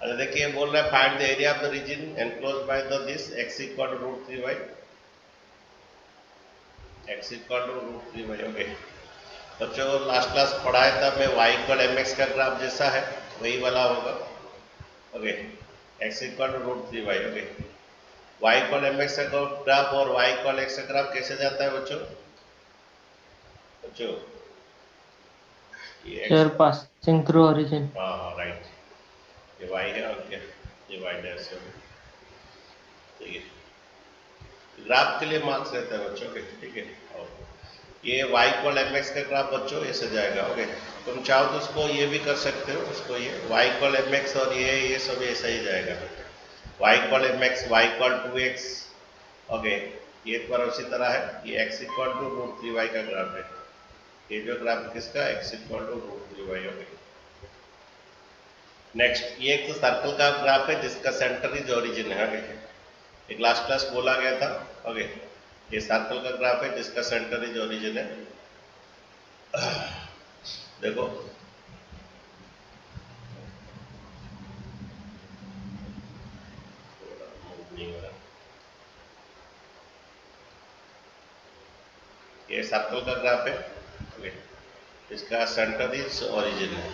अच्छा देखिए बोल रहा है find the area of the region enclose by the this x equal to root 3 y, x equal to root 3 y। Okay बच्चों last class पढ़ाया था मैं y इक्वल mx का ग्राफ जैसा है वही वाला होगा। Okay x equal to root 3 y। Okay y equal mx का ग्राफ और y इक्वल x का ग्राफ कैसे जाता है बच्चों? बच्चों ये Sir, passing through origin. हाँ राइट, ये y है और क्या ये y डैश है। ठीक है ग्राफ के लिए मार्क्स रहता है बच्चों के, ठीक है। और ये y इक्वल mx का ग्राफ बच्चों ऐसे जाएगा। ओके तुम चाहो तो उसको ये भी कर सकते हो, उसको ये y इक्वल mx और ये सब ऐसा ही जाएगा। y equal mx, y equal 2x। Okay ये एक बार उसी तरह है, ये x equal to root 3y का ग्राफ है। ये जो ग्राफ किसका x equal to root 3y। Okay next ये एक तो सर्कल का ग्राफ है जिसका सेंटर इज ओरिजिन है। ओके एक लास्ट क्लास बोला गया था। ओके ये सर्कल का ग्राफ है जिसका सेंटर इज ओरिजिन है। देखो ये सर्कल का ग्राफ है। ओके इसका सेंटर इज ओरिजिन है,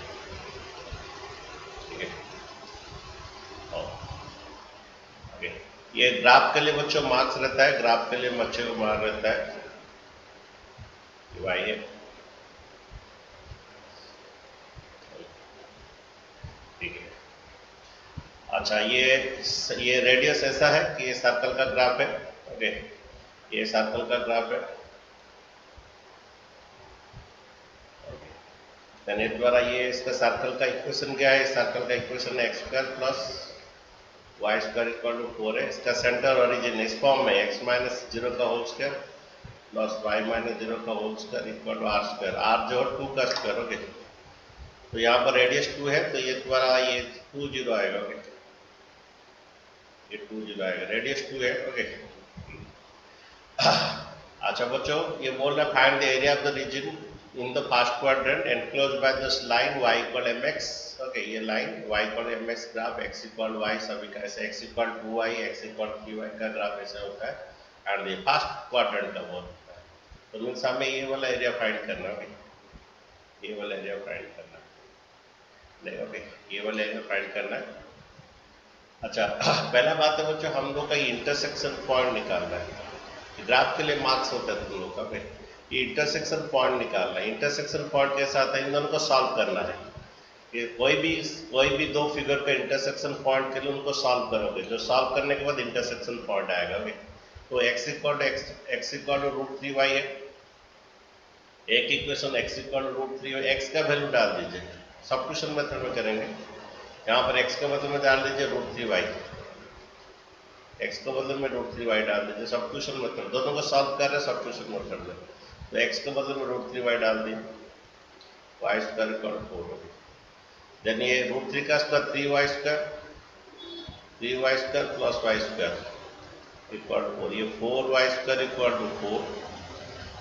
ठीक है। ओके ये ग्राफ के लिए बच्चों मार्क्स रहता है, ग्राफ के लिए बच्चे को मार्क रहता है वाई है। ठीक है अच्छा ये रेडियस ऐसा है कि ये सर्कल का ग्राफ है। ओके ये सर्कल का ग्राफ है। ओके द्वारा ये इसका सर्कल का इक्वेशन क्या है? सर्कल का इक्वेशन है x square plus y square equal to 4 है। इसका सेंटर ओरिजिन इस फॉर्म में एक्स माइनस 0 का whole square plus y minus 0 का whole square equal to r square, r जो 2 का स्क्वायर। ओके तो यहाँ पर रेडियस 2 है तो ये द्वारा ये 2 0 आएगा। ओके ये 2 0 आएगा, रेडियस 2 है। ओके अच्छा बच्चों ये बोल रहा है find the area of the region in the first quadrant enclose by this line y equal mx। Okay ये line y equal mx graph x equal y सभी का ऐसे x equal 2y x equal 3y का graph ऐसा होता है and ये first quadrant का वो होता है। तो मीन्स हमें ये वाला एरिया फाइंड करना है, ये वाला एरिया फाइंड करना है। ओके ये वाला एरिया फाइंड करना है। अच्छा पहला बात है बच्चों हम लोग का इंटरसेक्शन पॉइंट निकालना है। ग्राफ के लिए मार्क्स होता है तुम लोग का, ये इंटरसेक्शन पॉइंट निकालना है। इंटरसेक्शन पॉइंट कैसा आता है? इन दोनों को सॉल्व करना है। ये कोई भी दो फिगर का इंटरसेक्शन पॉइंट के लिए उनको सॉल्व करोगे, जो सॉल्व करने के बाद इंटरसेक्शन पॉइंट आएगा। ओके तो x equal to root 3y है, एक equation x equal to root 3y, x का वैल्यू डाल दीजिए, सब्स्टिट्यूशन मेथड में करेंगे। यहाँ पर x के बदले में डाल दीजिए रूट 3y, x को बदले में रूट 3y डाल दीजिए, सब्स्टिट्यूशन मेथड, दोनों को सॉल्व कर रहे हैं सब्स्टिट्यूशन मेथड में। तो x के बदले में रूट 3y डाल दिए, y स्क्वायर इक्वल 4। देन ये रूट 3 का square 3y square plus y square equal to 4, ये 4y square equal to 4।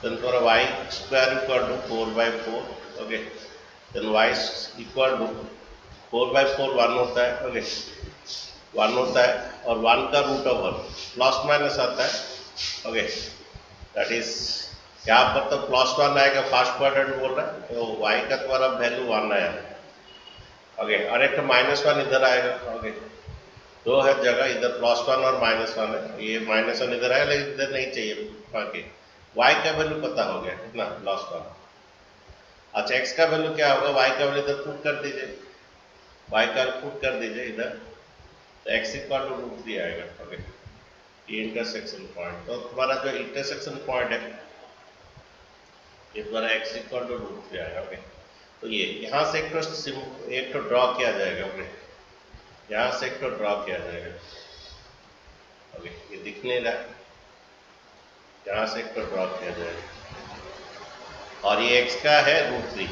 Then for y square equal to 4/4। Okay then y equal to 4/4 1 होता है। ओके 1 होता है और 1 का रूट ओवर प्लस माइनस आता है। ओके दैट इज यहाँ पर तो प्लस 1 आएगा, फर्स्ट क्वाड्रेंट बोल रहा है तो y का तुम्हारा वैल्यू 1 आया। ओके और एक -1 इधर आएगा। ओके दो है जगह, इधर +1 और -1 है, ये -1 इधर आया लेकिन इधर नहीं चाहिए। बाकी y का वैल्यू पता हो गया कितना +1। अच्छा x का वैल्यू क्या होगा? y का वैल्यू इधर पुट कर दीजिए, y का पुट कर दीजिए इधर, तो x इक्वल टू रूट 3 आएगा। ओके ये इंटरसेक्शन पॉइंट, तो तुम्हारा जो इंटरसेक्शन पॉइंट है ये तुम्हारा x इक्वल टू रूट 3 आएगा। ओके तो ये यहाँ से एक तो ड्रॉ किया जाएगा। ओके यहाँ से एक तो ड्रॉ किया जाएगा। ओके ये दिख नहीं रहा, यहाँ से एक तो ड्रॉ किया जाएगा और ये x का है रूट 3,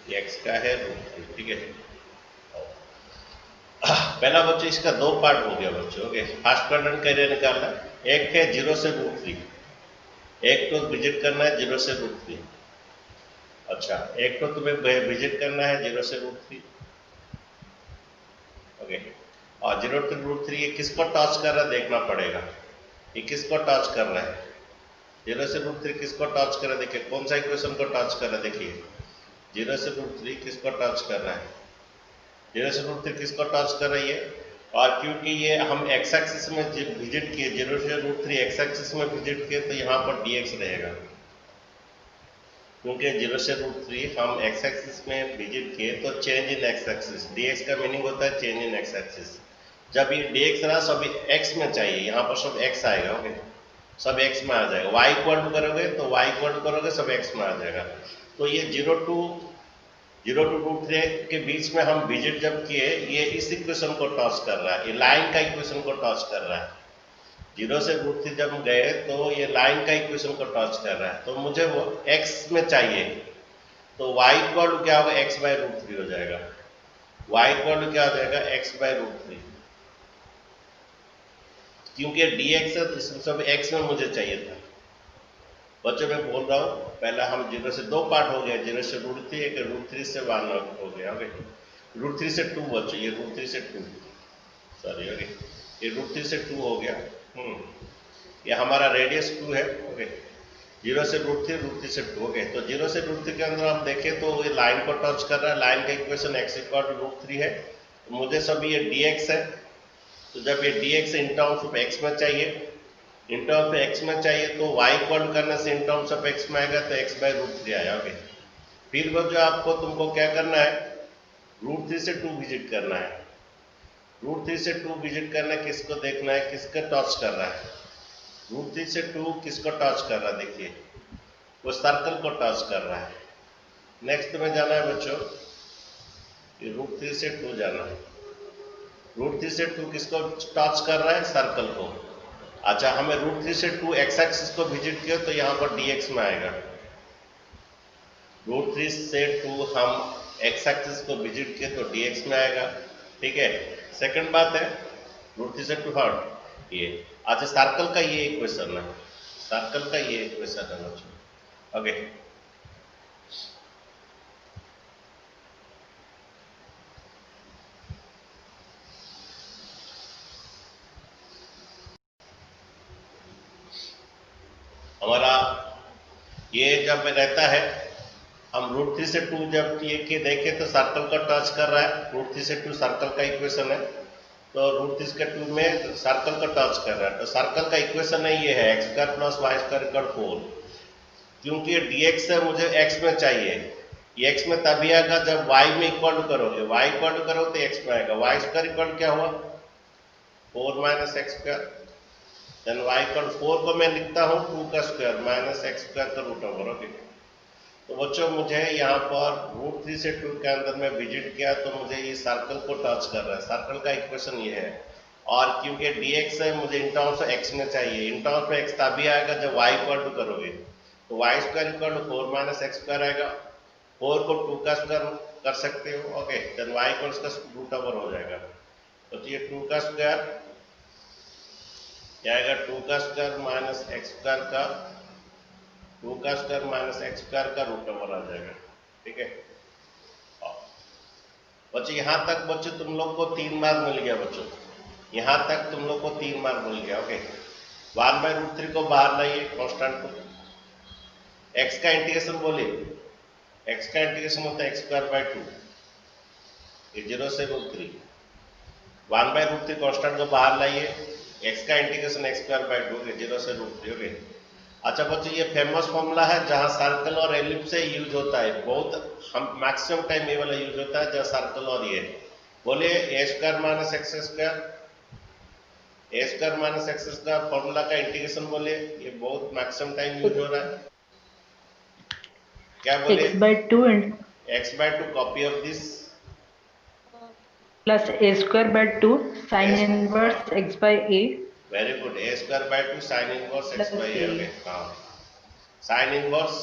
ये x का है रूट 3। ठीक है पहला बच्चों इसका दो पार्ट हो गया बच्चों। ओके फर्स्ट क्वाड्रेंट का एरिया निकालना है, एक है 0 से रूट 3, एक तो विजिट करना है 0 से रूट 3। अच्छा एक तो तुम्हें विजिट करना है 0 से रूट 3, ओके। और 0 to √3 ये किसको टच कर रहा है देखना पड़ेगा, ये किसको टच कर रहा है, 0 से √3 किसको टच कर रहा है, देखिए कौन सा इक्वेशन को टच कर रहा है, देखिए 0 से √3 किसको टच कर रहा है, 0 से √3 किसको टच कर रही है। और क्योंकि ये हम एक्स एक्सिस में विजिट किए, 0 से √3 एक्स एक्सिस में विजिट किए, तो यहाँ पर dx रहेगा, क्योंकि 0 से √3 हम एक्स एक्सिस में विजिट किए तो change in x axis, dx का मीनिंग होता है चेंज इन एक्स एक्सिस। जब ये dx रहा सब x में चाहिए, यहाँ पर सब x आएगा, ओके, सब x में आ जाएगा। y इक्वल टू करोगे तो y इक्वल टू करोगे सब x में आ जाएगा। तो ये 0 to √3 के बीच में हम विजिट जब किए, ये इस इक्वेशन को टच कर रहा है, ये लाइन का इक्वेशन को टच कर रहा है। 0 से √3 जब गए तो ये लाइन का इक्वेशन को टच कर रहा है, तो मुझे वो x में चाहिए, तो y इक्वल टू क्या होगा, x/√3 हो जाएगा। y इक्वल टू क्या हो जाएगा, x/√3, क्योंकि dx है तो इसमें सब x में मुझे चाहिए था। बच्चों मैं बोल रहा हूँ, पहला हम 0 से 2 पार्ट हो गया, 0 से √3 एक √3 से 1 हो गया, ओके, √3 से 2 बच्चों, ये √3 से 2 सॉरी, ओके, ये √3 से 2 हो गया। ये हमारा रेडियस 2 है, ओके, 0 से √3 से 2, ओके। तो 0 से √3 के अंदर हम देखें तो ये लाइन को टच कर रहा है, लाइन का इक्वेशन x इक्वल टू √3 है, तो मुझे सब ये dx है, तो जब ये dx in terms of x में चाहिए, इन टर्म्स ऑफ x में चाहिए, तो y इक्वल करने से इन टर्म्स ऑफ x में आएगा, तो x/√3 आया, ओके। फिर वो जो आपको तुमको क्या करना है, √3 से 2 विजिट करना है, √3 से 2 विजिट करना, किसको देखना है, किसका टच कर रहा है, √3 से 2 किसको टच कर रहा है, देखिए वो सर्कल को टच कर रहा है। नेक्स्ट में जाना है बच्चों, ये √3 से 2 जाना है, √3 से 2 किसको टच कर रहा है, सर्कल को। अच्छा, हमें √3 से 2 एक्स एक्सिस को विजिट किया तो यहाँ पर dx में आएगा, √3 से 2 हम एक्स एक्सिस को विजिट किए तो dx में आएगा, ठीक है। सेकंड बात है √3 से 2 हट ये, अच्छा सर्कल का ये इक्वेशन है, सर्कल का ये इक्वेशन है बच्चों, ओके। हमारा ये जब रहता है, हम √3 से 2 जब ये के देखें तो सर्कल का टच कर रहा है, √3 से 2 सर्कल का इक्वेशन है, तो √3 के 2 में सर्कल का टच कर रहा है, तो सर्कल का इक्वेशन है ये है x² + y² 4, क्योंकि dx है मुझे x में चाहिए, ये x में तभी आएगा जब y में इक्वल टू करोगे, y इक्वल टू करो तो x में आएगा, y² इक्वल क्या हुआ 4 - x², देन y इक्वल 4 को मैं लिखता हूँ 2 का स्क्वायर - x² का √, ओके। तो बच्चों मुझे यहाँ पर √3 से 2 के अंदर में विजिट किया तो मुझे ये सर्कल को टच कर रहा है, सर्कल का इक्वेशन ये है, और क्योंकि dx है मुझे इन टर्म्स ऑफ x में चाहिए, इन टर्म्स ऑफ x तभी आएगा जब y इक्वल टू करोगे, तो y² इक्वल टू 4 - x² आएगा, 4 को 2 का स्क्वायर कर सकते हो, ओके, देन y इक्वल का √, हो जाएगा। तो ये 2 का स्क्वायर क्या आएगा, 2 का स्क्वायर -x² का 2 का स्क्वायर -x² का √, आ जाएगा, ठीक है। बच्चों यहाँ तक बच्चों तुम लोग को 3 बार मिल गया, बच्चों यहाँ तक तुम लोग को 3 बार मिल गया, ओके। 1/√3 को बाहर लाइए, कांस्टेंट को, x का इंटीग्रेशन बोलिए, x का इंटीग्रेशन होता है x²/2, ये 0 से √3, 1/√3 कांस्टेंट को बाहर लाइए, x का इंटीग्रेशन x²/2, 0 से √3, ओके। अच्छा बच्चों ये फेमस फॉर्मूला है जहां सर्कल और एलिप्स से यूज होता है, बहुत हम मैक्सिमम टाइम ये वाला यूज होता है जहां सर्कल और ये, बोलिए a² - x², a² - x² formula का इंटीग्रेशन बोलिए, ये बहुत मैक्सिमम टाइम यूज हो रहा है, क्या बोलिए, x/2 copy of this plus a²/2 sin inverse x/a, very good, a²/2 sin inverse x/a, okay, हाँ, sin inverse,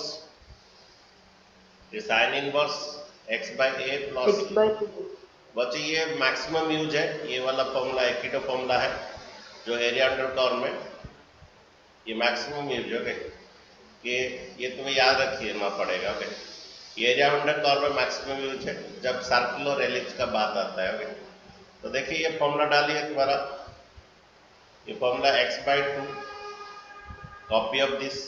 ये sin inverse x/a प्लस, बच्चे ये मैक्सिमम यूज है, ये वाला फॉर्मूला एक ही तो फॉर्मूला है जो एरिया अंडर कर्व में ये मैक्सिमम यूज, ओके, कि ये तुम्हें याद रखना पड़ेगा, ओके। ये एरिया अंडर कर्व में मैक्सिमम यूज है जब सर्कल और एलिप्स का बात आता है, ओके। तो देखिए ये फॉर्मूला डालिए तुम्हारा, ये formula x/2 copy of this,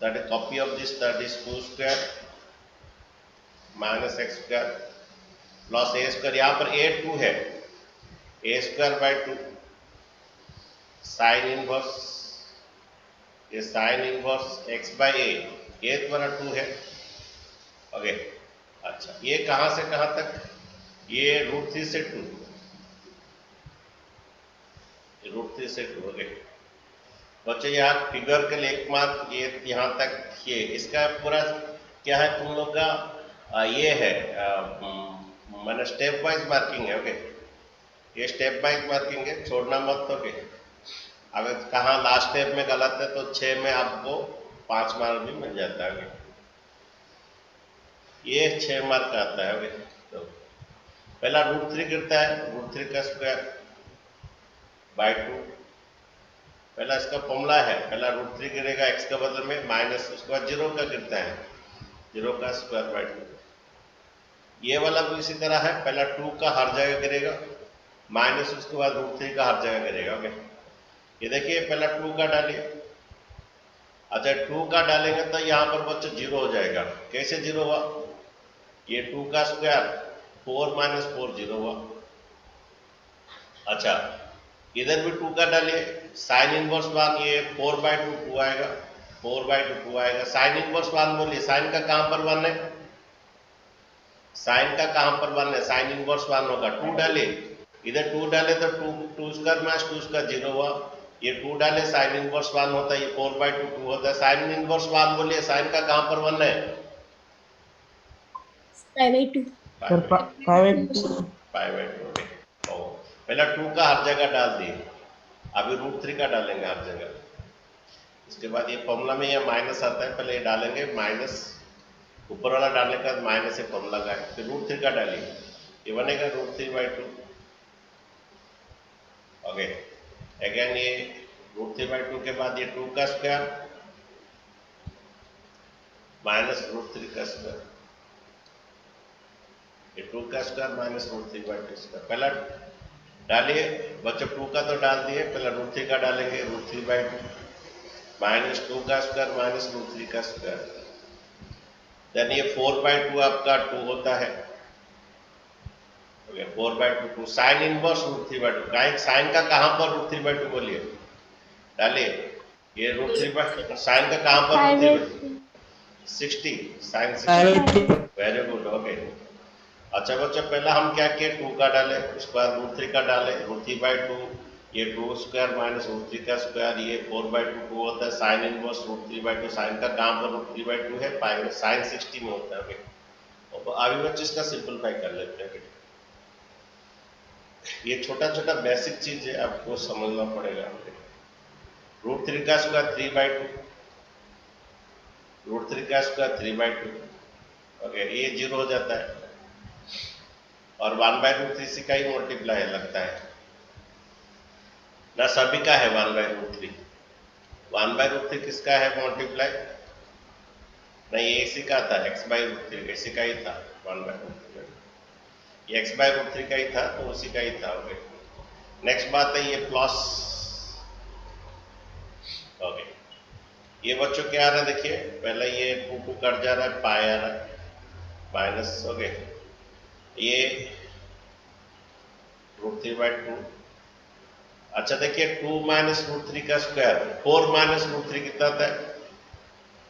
that is copy of this, that is 2 square minus x square plus a square, यहाँ पर a 2 है, a square by 2 sine inverse, ये sine inverse x by a तुम्हारा 2 है। Okay अच्छा, ये कहां से कहां तक, ये √3 से 2, √3 से 2। ओके बच्चे यहाँ फिगर के लिए एक मार्क, ये यहाँ तक, ये इसका पूरा क्या है तुम लोग का, ये है मैंने स्टेप वाइज मार्किंग है। ओके ये स्टेप वाइज मार्किंग है, छोड़ना मत। ओके अगर कहाँ लास्ट स्टेप में गलत है तो 6 में आपको 5 मार्क भी मिल जाता है। ओके ये 6 मार्क आता है। ओके तो पहला √3 गिरता है, √3 का स्क्वायर बाई 2, पहला इसका फॉर्मूला है, पहला √3 गिरेगा x के बदले में माइनस, उसके बाद 0 का गिरता है, 0 का स्क्वायर बाई 2। ये वाला भी इसी तरह है, पहला 2 का हर जगह गिरेगा माइनस, उसके बाद √3 का हर जगह गिरेगा। ओके ये देखिए पहला 2 का डालिए, अच्छा 2 का डालेंगे तो यहाँ पर बच्चे 0 हो जाएगा। कैसे 0 हुआ, ये 2 का स्क्वायर 4 माइनस 4 0 हुआ। अच्छा इधर भी 2 का डालिए, साइन इनवर्स 1, ये 4/2 2 आएगा, 4/2 2 आएगा। साइन इनवर्स 1 बोलिए, साइन का कहां पर 1 है, साइन का कहां पर 1 है, साइन इनवर्स 1 होगा। 2 डाले, इधर 2 डाले तो 2 स्क्वायर माइनस 2 स्क्वायर 0 हुआ, ये 2 डाले साइन इनवर्स 1 होता है, ये 4/2 2 होता है। साइन इनवर्स 1 बोलिए, साइन का कहां पर 1 है, 5/2 5/2। पहला 2 का हर जगह डाल दिए, अभी √3 का डालेंगे हर जगह। इसके बाद ये फॉर्मूला में ये माइनस आता है, पहले ये डालेंगे माइनस, ऊपर वाला डालने का माइनस से फॉर्मूला का है, फिर √3 का डालिए, ये बनेगा √3/2। ओके अगेन ये √3/2 के बाद ये 2 का स्क्वायर माइनस √3 का स्क्वायर, ये 2 का स्क्वायर माइनस √3/2 स्क्वायर। पहला डालिए बच्चों, 2 का तो डाल दिए, पहला √3 का डालेंगे, √3/2 माइनस 2 का स्क्वायर माइनस √3 का स्क्वायर, देन ये 4/2 आपका 2 होता है। ओके 4/2 2 साइन इनवर्स √3/2, साइन का कहां पर √3/2 बोलिए, डालिए ये √3/2 साइन का कहां पर √3/2 60, साइन 60, वेरी गुड। ओके अच्छा बच्चों पहला हम क्या किए, 2 का डाले, उसके बाद √3 का डाले, √3/2 ये 2 स्क्वायर माइनस √3 का स्क्वायर, ये 4/2 2 होता है, साइन इनवर्स √3/2, साइन का कहां पर √3/2 है, पाई साइन 60 में होता है। ओके अभी बच्चे इसका सिंपलीफाई कर लेते हैं। ये छोटा छोटा बेसिक चीज है, आपको समझना पड़ेगा। √3 का स्क्वायर 3/2, √3 का स्क्वायर 3/2। ओके ये 0 हो जाता है, और 1/√3 से का ही मल्टीप्लाई लगता है ना, सभी का है 1/√3। 1/√3 किसका है मल्टीप्लाई, नहीं ये इसी का था, x/√3 इसी का ही था, 1/√3 ये x/√3 का ही था, तो उसी का ही था। ओके नेक्स्ट बात है ये प्लस। ओके ये बच्चों क्या आ रहा है, देखिए पहले ये 2 कट जा रहा है, पाई आ रहा है माइनस। ओके ये √3/2, अच्छा देखिए 2 माइनस √3 का स्क्वायर, 4 माइनस √3 कितना आता है,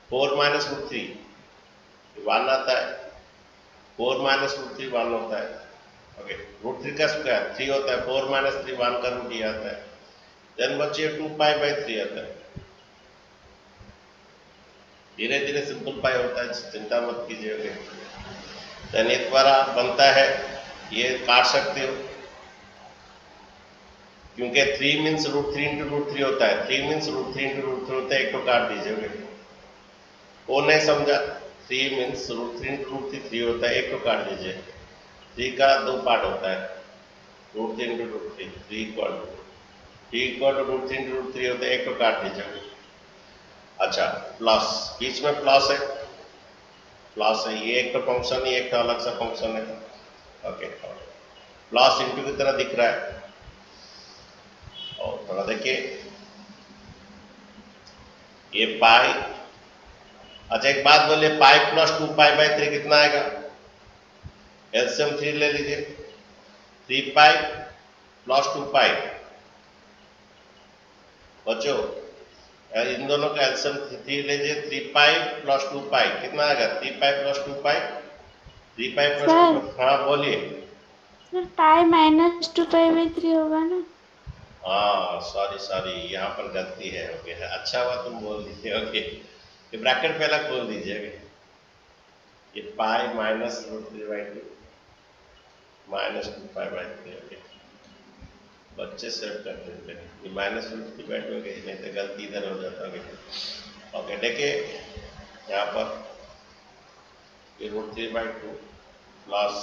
4 माइनस √3 1 आता है, 4 माइनस √3 1 होता है। ओके √3 का स्क्वायर 3 होता है, 4 माइनस 3 1 का रूट ये आता है, देन बच्चे 2π/3 आता है। धीरे धीरे सिंपलीफाई होता है, चिंता मत कीजिए। देन एक बार बनता है, ये काट सकते हो क्योंकि 3 मीन्स √3 इंटू √3 होता है, 3 मीन्स √3 इंटू √3 होता है, एक तो काट दीजिए। वो नहीं समझा, 3 मीन्स √3 इंटू √3 3 होता है, एक तो काट दीजिए। 3 का 2 पार्ट होता है, √3 इंटू √3 3 इक्वल टू √3 इंटू √3 होता है, एक तो काट दीजिए। अच्छा प्लस, बीच में प्लस है, प्लस है, ये एक तो फंक्शन, ये एक तो अलग सा फंक्शन है। ओके प्लस इंटू की तरह दिख रहा है। और थोड़ा देखिए ये पाई, अच्छा एक बात बोलिए, पाई प्लस 2 पाई/3 कितना आएगा? एलसीएम 3 ले लीजिए, 3 पाई प्लस 2 पाई। बच्चों इन दोनों का एलसीएम 3 लीजिए, 3 पाई प्लस 2 पाई कितना आएगा? 3 पाई प्लस 2 पाई, 3 पाई प्लस 2 सर पाई। हाँ बोलिए। सर पाई -2 पाई/3 होगा ना? हाँ सॉरी सॉरी, यहाँ पर गलती है। ओके अच्छा हुआ तुम बोल दीजिए। ओके ये ब्रैकेट पहला खोल दीजिए। ये पाई -√3/2 -2 पाई/3। ओके बच्चे सेट कर देते हैं, ये -√3/2 हो गई, नहीं तो गलती इधर हो जाता। ओके देखिए यहाँ पर ये √3/2 प्लस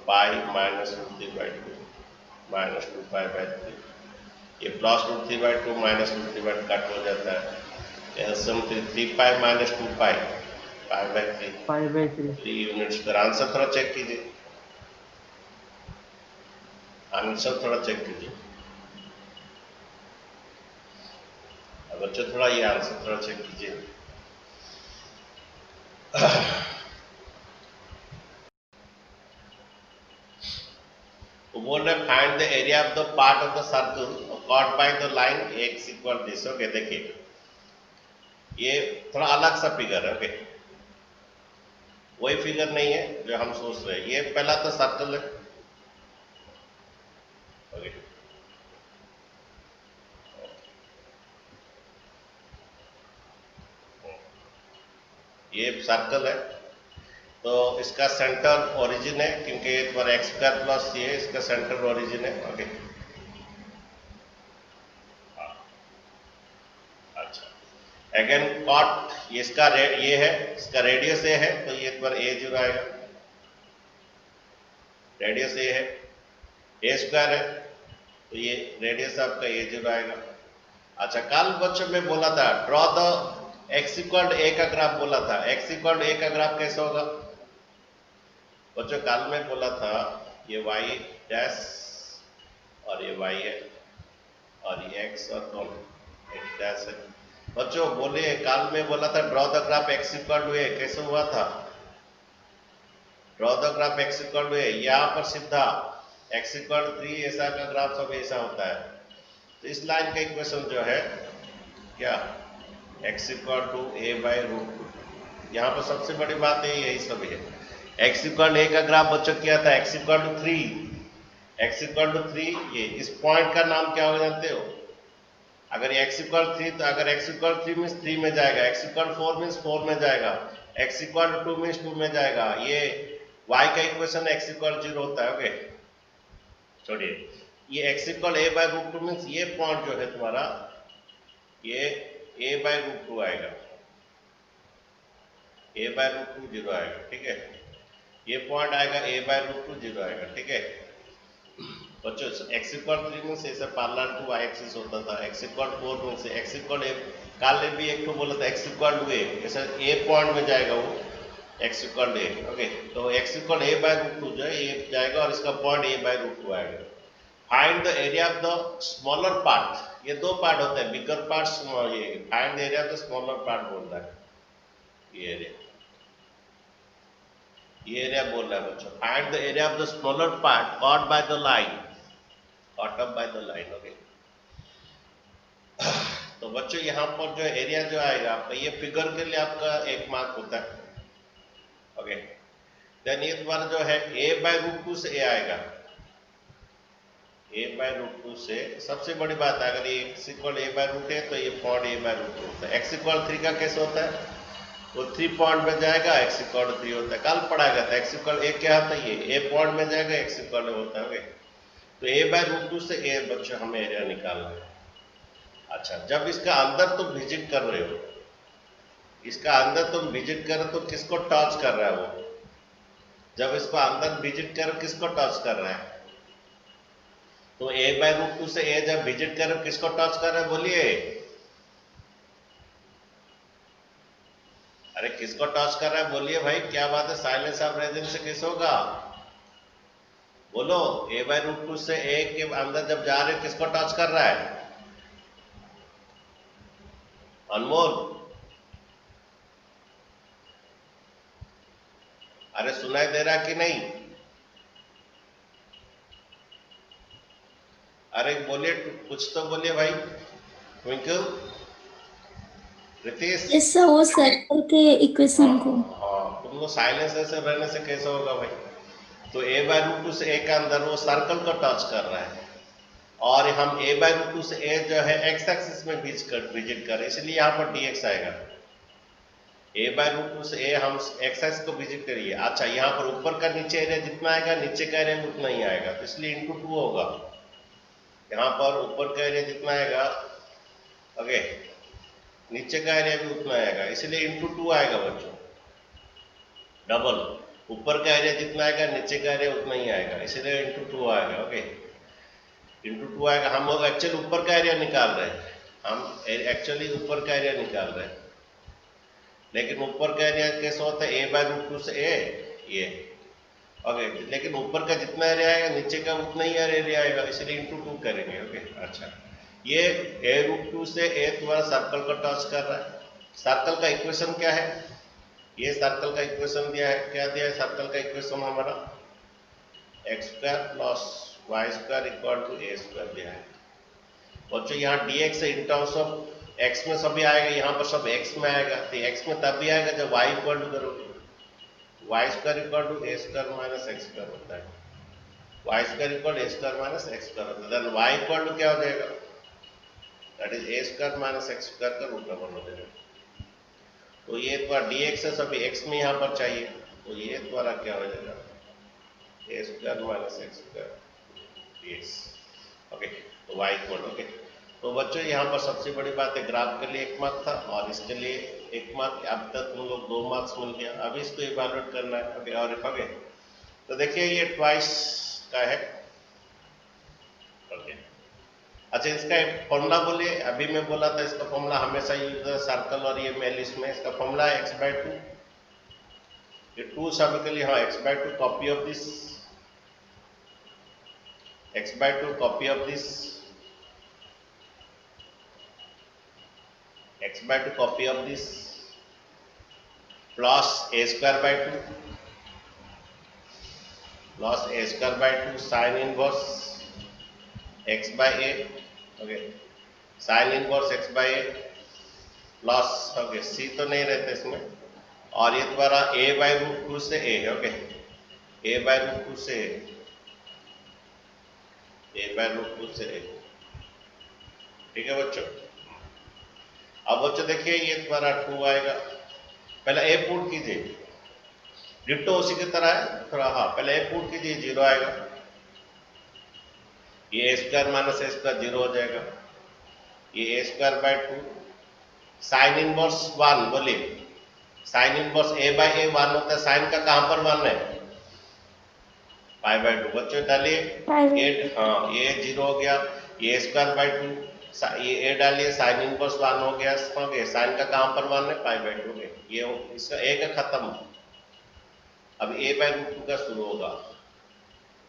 पाई -√3/2 -2 पाई/3। ये प्लस √3/2 -√3/2 कट हो जाता है। एलसीएम 3 पाई -2 पाई पाई/3 5/3. 3 यूनिट्स। फिर आंसर थोड़ा चेक कीजिए, आंसर थोड़ा चेक कीजिए बच्चों, थोड़ा ये आंसर थोड़ा चेक कीजिए। वो बोल रहे find the area of the part of the circle cut by the line x equal this. Okay देखिए ये थोड़ा अलग सा फिगर है। ओके वही फिगर नहीं है जो हम सोच रहे हैं। ये पहला तो सर्कल है। ओके ये सर्कल है तो इसका सेंटर ओरिजिन है, क्योंकि एक बार x² प्लस ये इसका सेंटर ओरिजिन है। ओके अच्छा अगेन कॉट ये इसका ये है, इसका रेडियस ए है तो ये एक बार a0 आएगा। रेडियस ए है, a² है तो ये रेडियस आपका a0 आएगा। अच्छा कल बच्चों में बोला था draw the x equal a का ग्राफ बोला था। x इक्वल a का ग्राफ कैसे होगा बच्चों? कल में बोला था ये y डैश और ये y है और ये x और कौन x डैश है। बच्चों बोलिए कल में बोला था draw the graph x equal to a, कैसे हुआ था? Draw the graph x equal to a, यहाँ पर सीधा x इक्वल 3 ऐसा का ग्राफ सब ऐसा होता है। तो इस लाइन का इक्वेशन जो है क्या, x इक्वल टू a/√2। यहाँ पर सबसे बड़ी बात है यही सब है। x इक्वल a का ग्राफ बच्चों क्या था? x equal to 3, x equal to 3। ये इस पॉइंट का नाम क्या हो जानते हो? अगर x इक्वल 3 तो अगर x इक्वल 3 मीन्स 3 में जाएगा, x इक्वल 4 मीन्स 4 में जाएगा, x इक्वल 2 मीन्स 2 में जाएगा। ये y का इक्वेशन x इक्वल 0 होता है। ओके छोड़िए, ये x इक्वल a/√2 मीन्स ये पॉइंट जो है तुम्हारा ये a/√2 आएगा, a/√2 0 आएगा। ठीक है ये पॉइंट आएगा a/√2 0 आएगा। ठीक है बच्चों x इक्वल 3 मीन्स ऐसे पैरेलल टू y एक्सिस होता था, x equal 4 means x equal a, काल ने भी एक तो बोला था x इक्वल टू a, ऐसा a पॉइंट में जाएगा वो x इक्वल a। ओके तो x इक्वल a/√2 जो है ये जाएगा और इसका पॉइंट a/√2 आएगा। Find the area of the smaller part, ये दो पार्ट होते हैं, बिगर पार्ट स्मॉल। ये find the area of the smaller part बोल रहा है, ये एरिया बोल रहा है बच्चों। Find the area of the smaller part caught by the line, caught up by the line. Okay तो बच्चों यहाँ पर जो एरिया जो आएगा आपका, ये फिगर के लिए आपका 1 मार्क होता है। ओके देन ये तुम्हारा जो है a/√2 से a आएगा, a/√2 से। सबसे बड़ी बात है अगर ये x इक्वल a/√2 है तो ये पॉइंट a/√2 होता है। x इक्वल 3 का कैसे होता है? वो 3 पॉइंट में जाएगा, x इक्वल 3 होता है। कल पढ़ा गया था x इक्वल a क्या होता है, ये a पॉइंट में जाएगा, x इक्वल होता है। तो a/√2 से a बच्चों हमें एरिया निकालना है। अच्छा जब इसका अंदर तुम विजिट कर रहे हो, इसका अंदर तुम विजिट कर रहे हो तो किसको टच कर रहा है वो? जब इसको अंदर विजिट कर किसको टच कर रहा है? तो a/√2 से a जब विजिट कर किसको टच कर रहा है बोलिए? अरे किसको टच कर रहा है बोलिए भाई, क्या बात है? साइलेंस ऑफ रेजिडेंस से कैसे होगा बोलो a बाई रूट टू से a के अंदर जब जा रहे हो किसको टच कर रहा है? अनमोल, अरे सुनाई दे रहा कि नहीं? अरे बोलिए, कुछ तो बोलिए भाई। ट्विंकल, रितेश। यस सर, वो सर्कल के इक्वेशन को। हाँ, तुम लोग साइलेंस ऐसे रहने से कैसे होगा भाई? तो a बाई रूट टू से a के अंदर वो सर्कल को टच कर रहा है, और हम a बाई रूट टू से a जो है x एक्सिस में विजिट कर रहे हैं, इसलिए यहाँ पर dx आएगा। a बाई रूट टू से a हम x एक्सिस को विजिट करिए। अच्छा, यहाँ पर ऊपर का नीचे एरिया जितना आएगा, नीचे का एरिया उतना ही आएगा, तो इसलिए इंटू 2 होगा। यहाँ पर ऊपर का एरिया जितना आएगा, ओके, नीचे का एरिया भी उतना आएगा, इसलिए इंटू 2 आएगा बच्चों, डबल। ऊपर का एरिया जितना आएगा, नीचे का एरिया उतना ही आएगा, इसलिए इंटू 2 आएगा। ओके, इंटू 2 आएगा। हम लोग एक्चुअली ऊपर का एरिया निकाल रहे हैं, हम एक्चुअली ऊपर का एरिया निकाल रहे हैं, लेकिन ऊपर का एरिया कैसे होता है? a बाई रूट टू से a, ये ओके, लेकिन ऊपर का जितना एरिया आएगा, नीचे का उतना ही एरिया आएगा, इसलिए इंटू 2 करेंगे। ओके, अच्छा, ये a रूट टू से a तुम्हारा सर्कल को टच कर रहा है। सर्कल का इक्वेशन क्या है? ये सर्कल का इक्वेशन दिया है, क्या दिया है सर्कल का इक्वेशन हमारा? X square plus y square equal to a square दिया है। बच्चों यहाँ dx in terms of x में सभी आएगा, यहाँ पर सब x में आएगा, तो x में तब भी आएगा जब y इक्वल टू करोगे। Y square equal to a square minus x square होता है, y square equal a square minus x square होता है। देन y इक्वल टू क्या हो जाएगा? That is a square minus x square का root double हो जाएगा। तो ये तुम्हारा dx है, सभी x में यहाँ पर चाहिए, तो ये तुम्हारा क्या हो जाएगा? A square minus x square dx। Okay, तो y इक्वल, ओके। तो बच्चों यहाँ पर सबसे बड़ी बात है, ग्राफ के लिए 1 मार्क था और इसके लिए 1 मार्क। अब तक तुम लोग 2 मार्क्स मिल गया, अभी इसको इवैल्यूएट करना है। ओके, और ओके, तो देखिए ये ट्वाइस का है। ओके, अच्छा, इसका एक फॉर्मूला बोलिए। अभी मैं बोला था इसका फॉर्मूला हमेशा यूज है सर्कल और ये मेल इसमें। इसका फॉर्मूला है x बाई 2, ये 2 सभी के लिए, हाँ, x by 2 copy of this, x by 2 copy of this, x by 2 copy of this plus a square by 2 plus a square by 2 sine inverse x by a, okay, sign inverse x by a plus, okay, c तो नहीं रहते इसमें, और ये तुम्हारा a by root 2 से a, okay, a by root 2 से a by root 2 से a, ठीक है बच्चों। अब बच्चों देखिए ये तुम्हारा 2 आएगा, पहले a पुट कीजिए, डिट्टो उसी की तरह है थोड़ा, हाँ, पहले a पुट कीजिए, 0 आएगा, ये a square minus a square 0 हो जाएगा, ये a square by 2 sine inverse 1, बोलिए, sine inverse a by a 1 होता है, साइन का कहां पर 1 है? Pi by 2। बच्चों डालिए, हाँ, ये 0 हो गया, ये स्क्वायर बाई 2, ये a डालिए, साइन इनवर्स 1 हो गया, ओके, साइन का कहां पर 1 है? पाई बाई 2 में, ये इसका a का खत्म। अब a बाई रूट 2 का शुरू होगा,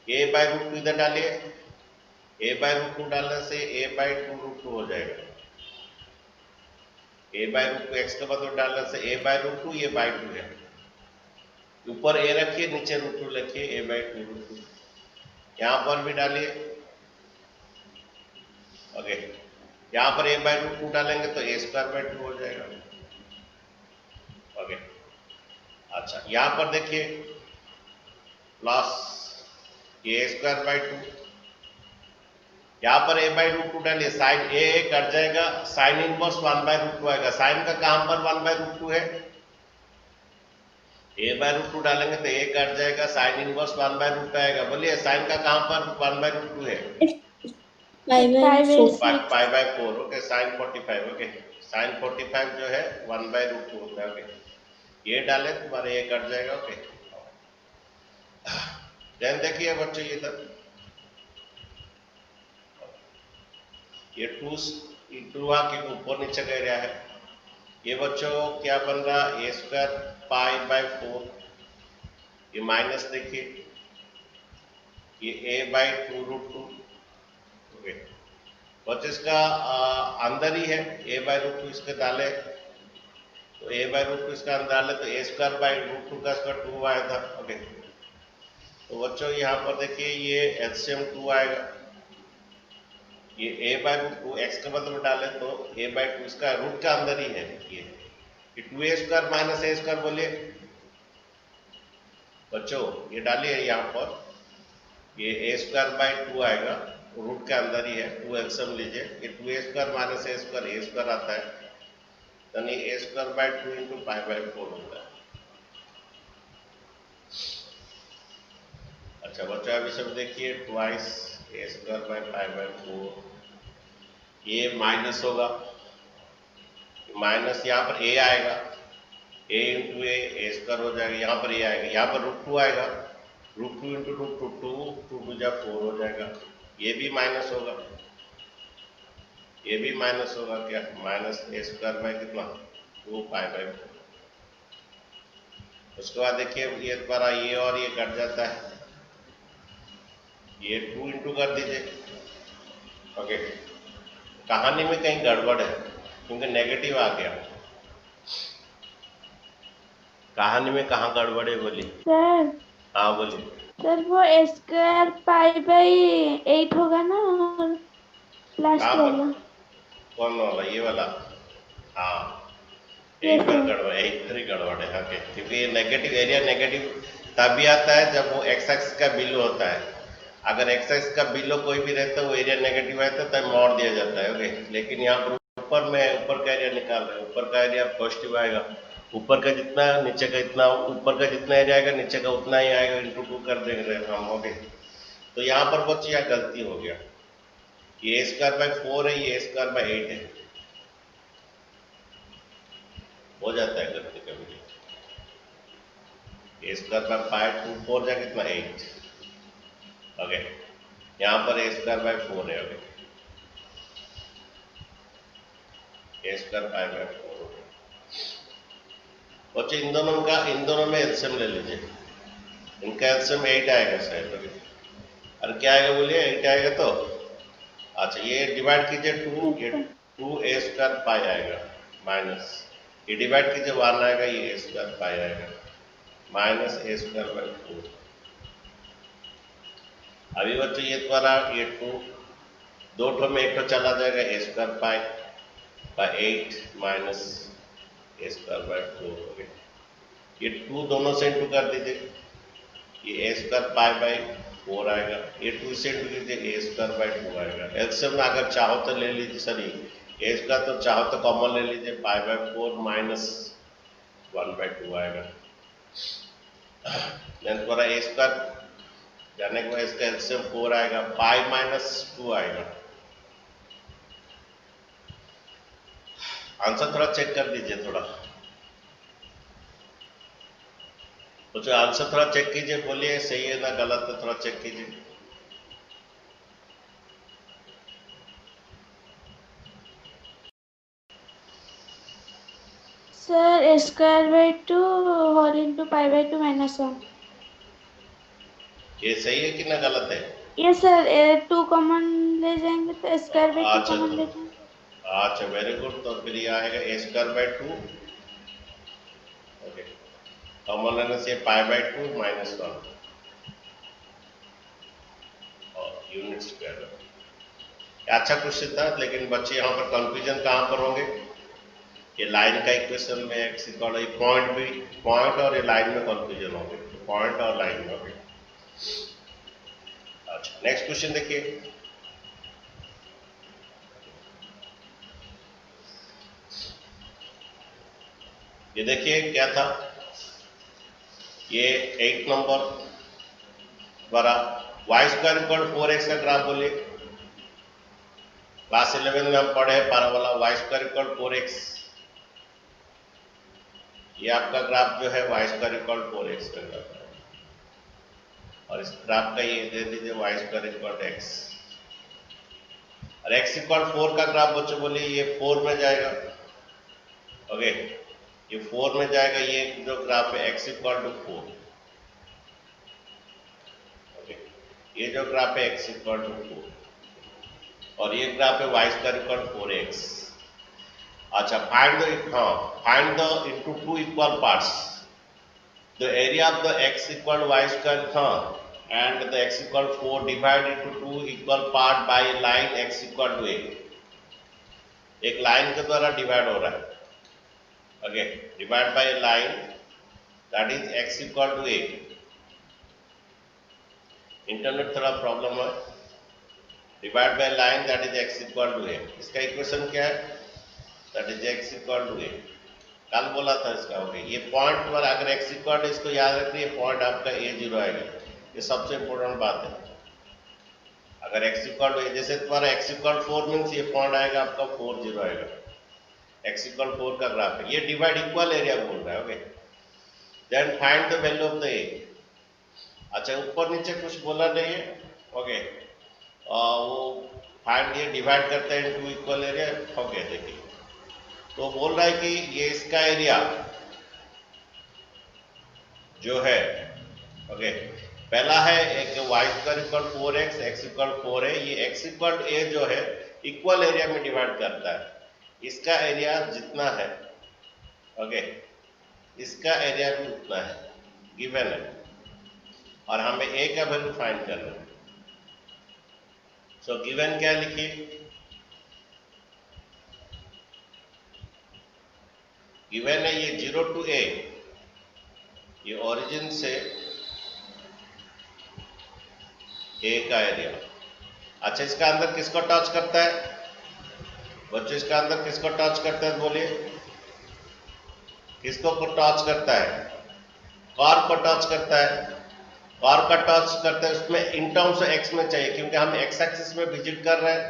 a बाई रूट 2 इधर डालिए, a बाई रूट 2 डालने से a बाई 2 रूट 2 हो जाएगा, a बाई रूट 2 x के बदले डालने से a बाई रूट 2, ये बाई 2 है, ऊपर a रखिए, नीचे रूट 2 लिखिए, a बाई 2 रूट 2, यहाँ पर भी डालिए, ओके, यहाँ पर a बाई रूट 2 डालेंगे तो a स्क्वायर बाई 2 हो जाएगा, ओके। अच्छा, यहाँ पर देखिए प्लस a स्क्वायर बाई 2, यहाँ पर a बाई रूट 2 डालिए, साइन a कट जाएगा, साइन इनवर्स 1 बाई रूट 2 आएगा, साइन का कहां पर 1 बाई रूट 2 है? a बाई रूट 2 डालेंगे तो a कट जाएगा, साइन इनवर्स 1 बाई रूट 2 आएगा, बोलिए साइन का कहां पर 1 बाई रूट 2 है? Pi by 4, okay, sine 45, okay, sine 45 जो है 1 बाई रूट 2 होता है, ओके, ये डाले तुम्हारे ये कट जाएगा, ओके। देन देखिए बच्चों ये तक ये 2 के ऊपर नीचे का एरिया है, ये बच्चों क्या बन रहा? a स्क्वायर पाई बाई 4, ये माइनस देखिए, ये a/2√2। ओके, बच्चे इसका अंदर ही है a/√2, इसके डाले तो a/√2 इसका अंदर डाले तो a² का इसका 2 आया था। ओके, तो बच्चों यहाँ पर देखिए ये एलसीएम 2 आएगा, ये a/√2 x का मतलब डाले तो a/2 इसका रूट का अंदर ही है। ये 2a² माइनस a² बोलिए बच्चों, ये डालिए यहाँ पर, ये a²/2 आएगा, रूट के अंदर ही है, 2 एलसीएम लीजिए, ये 2a² माइनस a² आता है, यानी a²/2 इंटू π/4 होता है। अच्छा बच्चों अभी सब देखिए, ट्वाइस a²/π/4, ये माइनस होगा, माइनस यहाँ पर a आएगा, a इंटू a² हो जाएगा, यहाँ पर a आएगा, यहाँ पर √2 आएगा, √2 इंटू √2 2 4 हो जाएगा, ये भी माइनस होगा, ये भी माइनस होगा, क्या माइनस a² कितना 2π/4। उसके बाद देखिए ये द्वारा ये और ये कट जाता है, ये 2 इंटू कर दीजिए। ओके, कहानी में कहीं गड़बड़ है क्योंकि नेगेटिव आ गया, कहानी में कहाँ गड़बड़ है बोलिए। सर हाँ बोलिए। सर वो a²π/8 होगा ना, लास्ट कहाँ पर, वाला। कौन वाला, ये वाला? हाँ, ये यही पर सर गड़बड़, यही पर ही गड़बड़ है। ओके, क्योंकि ये नेगेटिव एरिया नेगेटिव तभी आता है जब वो एक्स एक्स का बिलो होता है, अगर एक्स एक्स का बिलो कोई भी रहता है वो एरिया नेगेटिव आता है तब मोड़ दिया जाता है। ओके, लेकिन यहाँ पर ऊपर में ऊपर का एरिया निकाल रहे हैं, ऊपर का एरिया पॉजिटिव आएगा, ऊपर का जितना नीचे का इतना, ऊपर का जितना एरिया आएगा नीचे का उतना ही आएगा, इंटू 2 कर देंगे हम। ओके, तो यहाँ पर बच्चे यहाँ गलती हो गया, ये a²/4 है, ये a²/8 है, हो जाता है गलती कभी, a²/2 4 जा कितना 8। ओके, यहाँ पर a²/4 है। ओके, a²/4 बच्चे इन दोनों में एलसीएम ले लीजिए, इनका एलसीएम 8 आएगा शायद। ओके, और क्या आएगा बोलिए, 8 आएगा तो अच्छा ये डिवाइड कीजिए 2, ये 2a² आएगा, माइनस ये डिवाइड कीजिए 1 आएगा, ये a² आएगा, माइनस a²/4। अभी बच्चों ये द्वारा ये 2 दो ठो में एक ठो चला जाएगा, a²/8 माइनस a²/4 हो गया, ये 2 दोनों से इंटू कर दीजिए, ये a²/4 आएगा, ये 2 से इंटू कीजिए a²/2 आएगा। एलसीएम में अगर चाहो तो ले लीजिए, सॉरी a² तो चाहो तो कॉमन ले लीजिए, π/4 माइनस 1/2 आएगा, देन पूरा a² जाने के बाद इसका एलसीएम 4 आएगा, π-2 आएगा। आंसर थोड़ा चेक कर दीजिए, थोड़ा तो आंसर थोड़ा चेक कीजिए, बोलिए सही है ना गलत है, थोड़ा चेक कीजिए। Sir a²/2 whole into π/2 -1। ये सही है कि ना गलत है? ये सर 2 कॉमन ले जाएंगे तो a²/2 अच्छा कॉमन तो ले जाएंगे। अच्छा वेरी गुड, तो फिर ये आएगा a²/2। ओके, कॉमन लेने से π/2 -1 और यूनिट स्क्वायर। अच्छा क्वेश्चन था, लेकिन बच्चे यहाँ पर कंफ्यूजन कहाँ पर होंगे, ये लाइन का इक्वेशन में एक्स इक्वल पॉइंट भी, पॉइंट और ये लाइन में कंफ्यूजन होंगे, पॉइंट और लाइन में होंगे। अच्छा नेक्स्ट क्वेश्चन देखिए, ये देखिए क्या था, ये 8 नंबर द्वारा y² = 4x का ग्राफ बोलिए। क्लास 11 में हम पढ़े पैराबोला y² = 4x, ये आपका ग्राफ जो है y² = 4x का ग्राफ है, और इस ग्राफ का ये दे दीजिए y² = x, और x = 4 का ग्राफ बच्चों बोलिए ये 4 में जाएगा। ओके, ये 4 में जाएगा, ये जो ग्राफ है x = 4। ओके, ये जो ग्राफ है x इक्वल टू 4 और ये ग्राफ है y स्क्वायर इक्वल 4x। अच्छा find the into two equal parts the area of the x equal y square and the x equal 4 divided into two equal part by a line x equal to a। एक line के द्वारा divide हो रहा है। Okay, divide by line that is x equal to a। Internet थोड़ा problem है। Divide by line that is x equal to a। इसका equation क्या है? That is x equal to a। कल बोला था इसका। ओके, ये पॉइंट पर अगर x इक्वल, इसको याद रखिए, पॉइंट आपका a0 आएगा। ये सबसे इंपॉर्टेंट बात है। अगर x इक्वल, जैसे तुम्हारा x इक्वल 4 मीन्स ये पॉइंट आएगा आपका 40 आएगा। x इक्वल 4 का ग्राफ है। ये डिवाइड इक्वल एरिया बोल रहा है। Okay, then find the value of the a। अच्छा, ऊपर नीचे कुछ बोला नहीं है। ओके, वो फाइंड, ये डिवाइड करते हैं इनटू इक्वल एरिया। ओके, देखिए तो बोल रहा है कि ये इसका एरिया जो है, ओके, पहला है एक y square equal 4x, x equal 4 है। ये x इक्वल a जो है इक्वल एरिया में डिवाइड करता है। इसका एरिया जितना है, ओके, इसका एरिया भी उतना है, गिवन है, और हमें a का वैल्यू फाइंड करना है। सो गिवन क्या लिखिए? गिवन है ये 0 टू a, ये ओरिजिन से a का एरिया। अच्छा, इसका अंदर किसको टच करता है बच्चों? इसका अंदर किसको टच करता है बोलिए? किसको टच करता है? कर्व को टच करता है। कर्व का टच करता है, उसमें इन टर्म्स x में चाहिए, क्योंकि हम x एक्सिस में विजिट कर रहे हैं।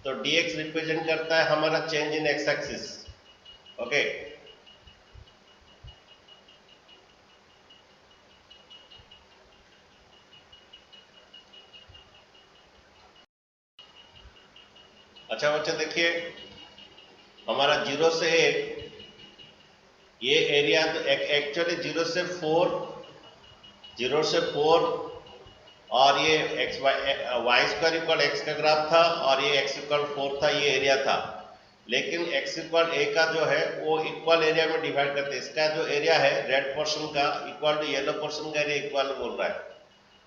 तो dx रिप्रेजेंट करता है हमारा change in x axis. Okay, अच्छा बच्चे देखिए, हमारा 0 से 8, ये एरिया तो एक्चुअली 0 से 4 और ये y स्क्वायर इक्वल x का ग्राफ था और ये x इक्वल 4 था, ये एरिया था। लेकिन x इक्वल a का जो है वो इक्वल एरिया में डिवाइड करते हैं। इसका जो एरिया है रेड पोर्शन का इक्वल टू येलो पोर्शन का एरिया इक्वल बोल रहा है,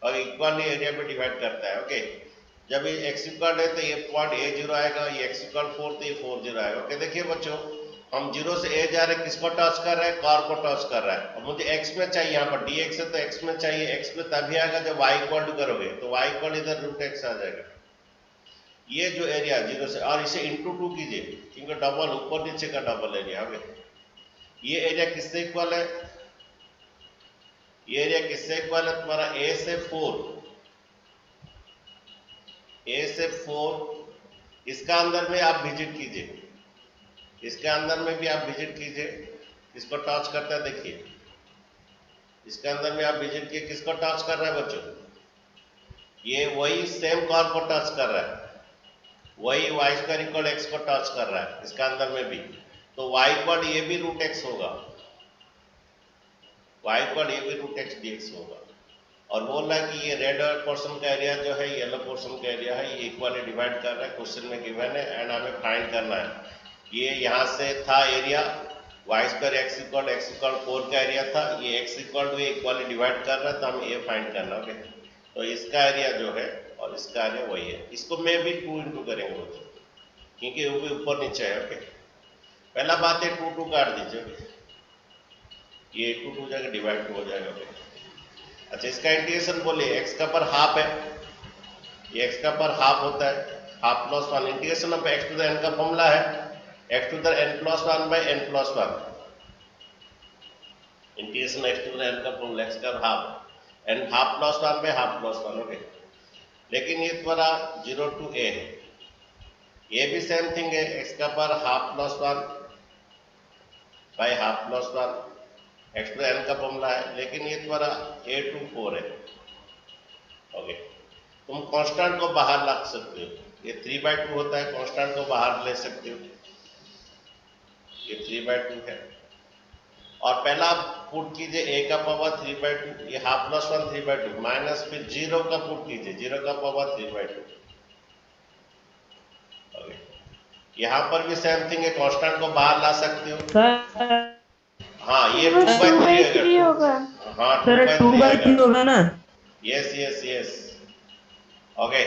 और इक्वल एरिया में डिवाइड करता है। ओके, जब ये x इक्वल है तो ये पॉइंट a0 आएगा, ये x इक्वल 4 तो ये 40 आएगा। ओके, देखिए बच्चों, हम 0 से a जा रहे हैं, किसको टच कर रहे हैं? कर्व को टच कर रहा है। और मुझे x में चाहिए, यहाँ पर dx है तो x में चाहिए। x में तभी आएगा जब y इक्वल टू करोगे, तो y इक्वल इधर रूट x आ जाएगा। ये जो एरिया 0 से, और इसे इंटू 2 कीजिए, क्योंकि डबल ऊपर नीचे का डबल एरिया। ओके, ये एरिया किससे इक्वल है? ये एरिया किससे इक्वल है? तुम्हारा a से 4, इसका अंदर में आप विजिट कीजिए, इसके अंदर में भी आप विजिट कीजिए। किसको टच करता है देखिए, इसके अंदर में आप विजिट कीजिए, किसको टच कर रहा है बच्चों? ये वही सेम कर्व को टच कर रहा है, वही y स्क्वायर इक्वल x को टच कर रहा है इसका अंदर में भी। तो y इक्वल ये भी रूट x होगा, y इक्वल ये भी रूट x dx होगा। और बोल रहा है कि ये रेड पोर्शन का एरिया जो है येलो पोर्शन का एरिया है, ये इक्वली डिवाइड कर रहा है, क्वेश्चन में गिवन है, एंड हमें फाइंड करना है। ये यहाँ से था area y square x equal 4 का एरिया था, ये x equal to equally divide कर रहा है, तो हमें ये फाइंड करना। ओके, तो इसका एरिया जो है और इसका एरिया वही है। इसको मैं भी 2 इंटू करेंगे क्योंकि वो भी ऊपर नीचे है। ओके, पहला बात है 2 काट दीजिए, ये 2 जगह डिवाइड हो जाएगा। ओके, अच्छा, इसका इंटीग्रेशन बोलिए, x का पर हाफ है, ये x का पर हाफ होता है, half plus 1। Integration of x to the n का फॉर्मूला है x to the n plus 1 by n plus 1। Integration x to the n का फॉर्मूला x का half, n half plus 1 by half plus 1। Okay, लेकिन ये तुम्हारा 0 to a है, ये भी सेम थिंग है, x का पर half plus 1 by half plus 1, x to n का फॉर्मूला है, लेकिन ये तुम्हारा a टू 4 है। ओके, तुम कांस्टेंट को बाहर ला सकते हो, ये 3/2 होता है, कांस्टेंट को बाहर ले सकते हो, ये 3/2 है। और पहला पुट कीजिए a का पावर 3/2, ये हाफ प्लस 1 3/2 माइनस फिर 0 का पुट कीजिए 0 का पावर 3/2। ओके, यहाँ पर भी सेम थिंग है, कांस्टेंट को बाहर ला सकते हो। सर हाँ ये वो 2/3 2/3 है। होगा। हाँ सर 2/3 2/3 आएगा। होगा ना? Yes yes yes. ओके,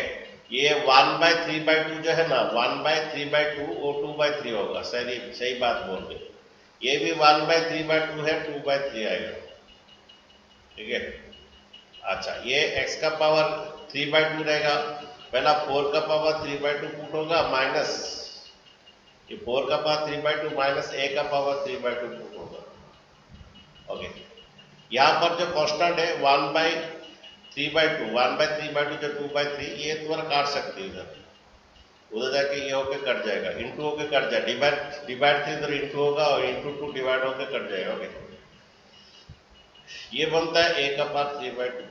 ये 1/3/2 जो है ना, 1/3/2 वो 2/3 होगा। सही सही बात बोल रहे। ये भी 1/3/2 है, 2/3 आएगा। ठीक है, अच्छा ये x का पावर 3/2 रहेगा। पहला 4 का पावर 3/2 पुट होगा माइनस ये 4 का पावर 3/2 माइनस a का पावर 3/2 पुट होगा। ओके, यहाँ पर जो कांस्टेंट है 1/3/2 जो 2/3, ये थोड़ा काट सकते हो इधर उधर जाके, ये होके कट जाएगा, इंटू होके कट जाएगा, डिवाइड से इधर इंटू होगा और इंटू 2 डिवाइड होके कट जाएगा। ओके, ये बनता है a का पावर 3/2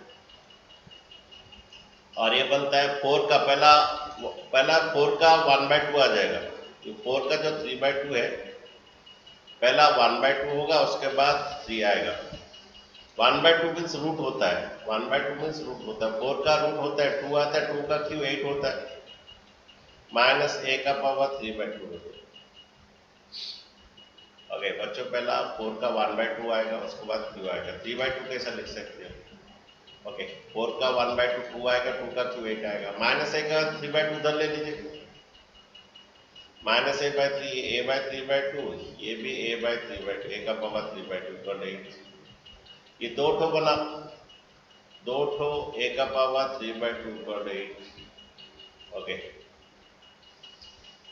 और ये बनता है 4 का पहला 4 का 1/2 आ जाएगा। ये 4 का जो 3/2 है, पहला 1/2 होगा, उसके बाद 3 आएगा। 1/2 मीन्स रूट होता है, 1/2 मीन्स रूट होता है। 4 का रूट होता है 2 आता है, 2 का क्यू 8 होता है, माइनस a का पावर 3/2 होता है। ओके बच्चों, पहला 4 का 1/2 आएगा, उसके बाद क्यू आएगा। 3/2 कैसा लिख सकते हो? ओके, 4 का 1/2 2 आएगा, 2 का क्यू 8 आएगा, माइनस a का 3/2 उधर ले लीजिए, माइनस a/3, a/3/2, ये भी a/3/2, a का पावर 3/2 इक्वल 8। ये दो ठो बना, दो ठो a का पावर 3/2 इक्वल 8। ओके,